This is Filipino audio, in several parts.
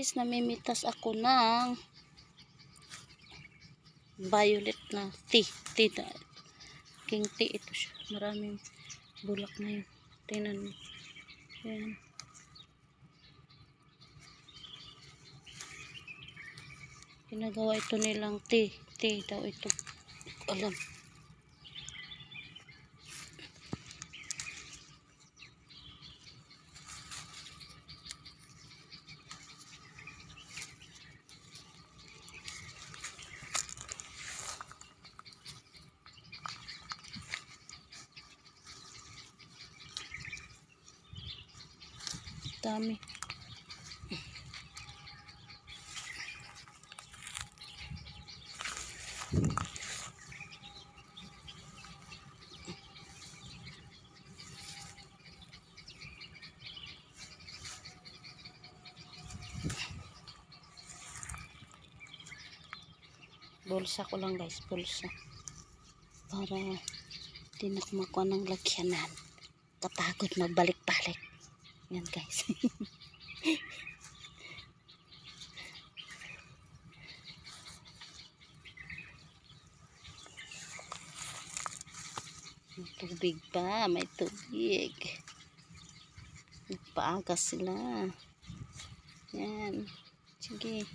guys, namimitas ako ng violet na tea. King tea ito siya. Maraming bulak na yun. Tingnan mo. Ayan. Ginagawa ito nilang tea. Tea daw ito. Alam. Dami. Bulsa ko lang guys, bulsa. Para di na kumakuha ng lagyanan. Kapagod magbalik-balik. Yan guys. May tubig pa, may tubig. Nagpaagas sila. Yan. Sige.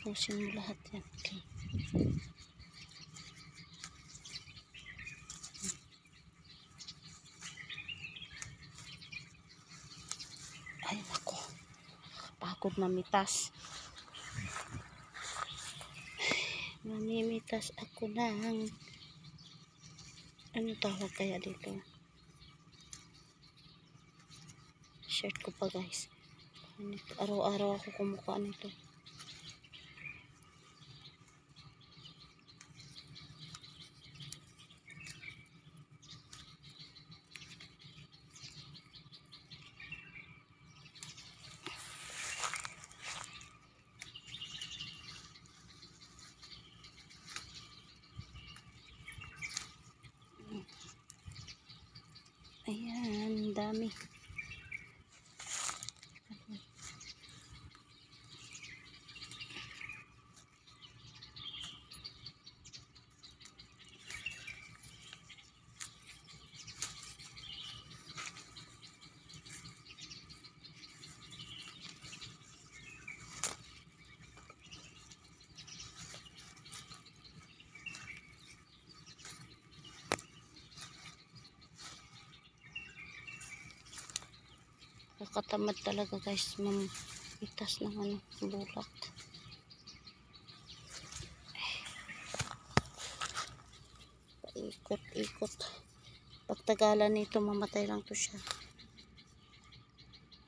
Pusin mo lahat yan. Okay. Ay, nako. Pagod mamitas. Mamimitas ako ng ano tawag kaya dito? Shirt ko pa guys. Araw-araw ako kumukuha nito. Ayan, dami. Kakatamad talaga guys mamitas ng ano, bulak. Paikot-ikot. Pagtagalan nito mamatay lang to siya.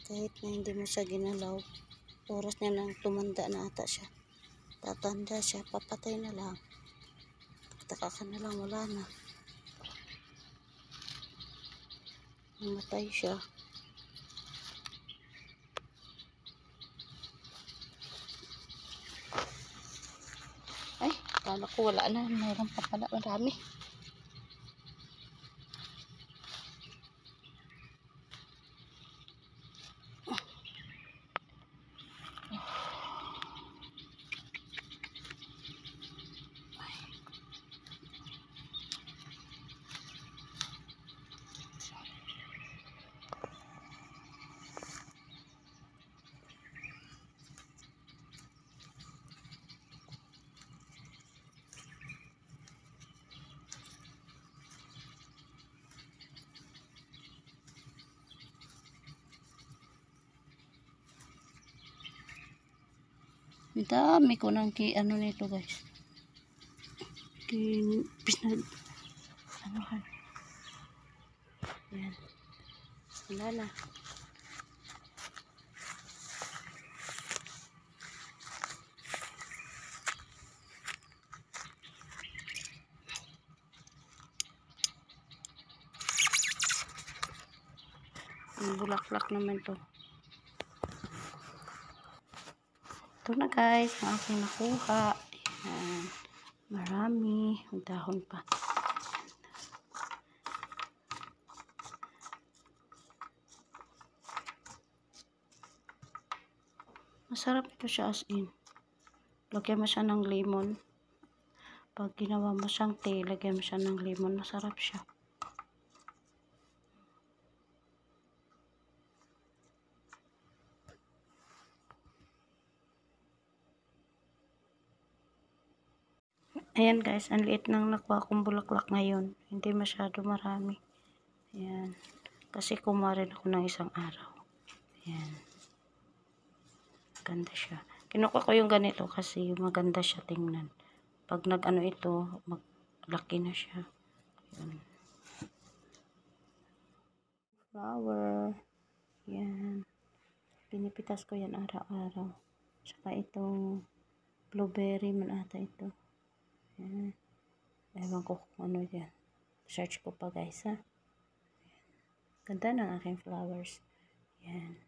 Kahit na hindi mo siya ginalaw, oras niya lang tumanda na ata siya. Tatanda siya, papatay na lang. Pagtaka ka na lang, wala na. Mamatay siya. Ay, kala ko wala na. Mayroon pa pala. Marami. Dami ko nang ano nito guys. Ano kan? Yan. Wala na. Ang bulaklak naman to. Ito na guys, ang aking nakuha. Ayan. Marami. Ang dahon pa. Masarap ito siya as in. Lagyan mo siya ng lemon. Pag ginawa mo siyang tea, lagyan mo siya ng lemon. Masarap siya. Ayan guys, ang liit nang nakuha kong bulaklak ngayon. Hindi masyado marami. Ayan. Kasi kumuha rin ako ng isang araw. Ayan. Ganda siya. Kinuha ko yung ganito kasi maganda siya tingnan. Pag nag-ano ito, maglaki na siya. Ayan. Flower. Ayan. Pinipitas ko yan araw-araw. Tsaka itong blueberry man ata ito. Ayan. Ewan ko kung ano yan. Search ko pa guys ha. Ganda ng aking flowers. Yan.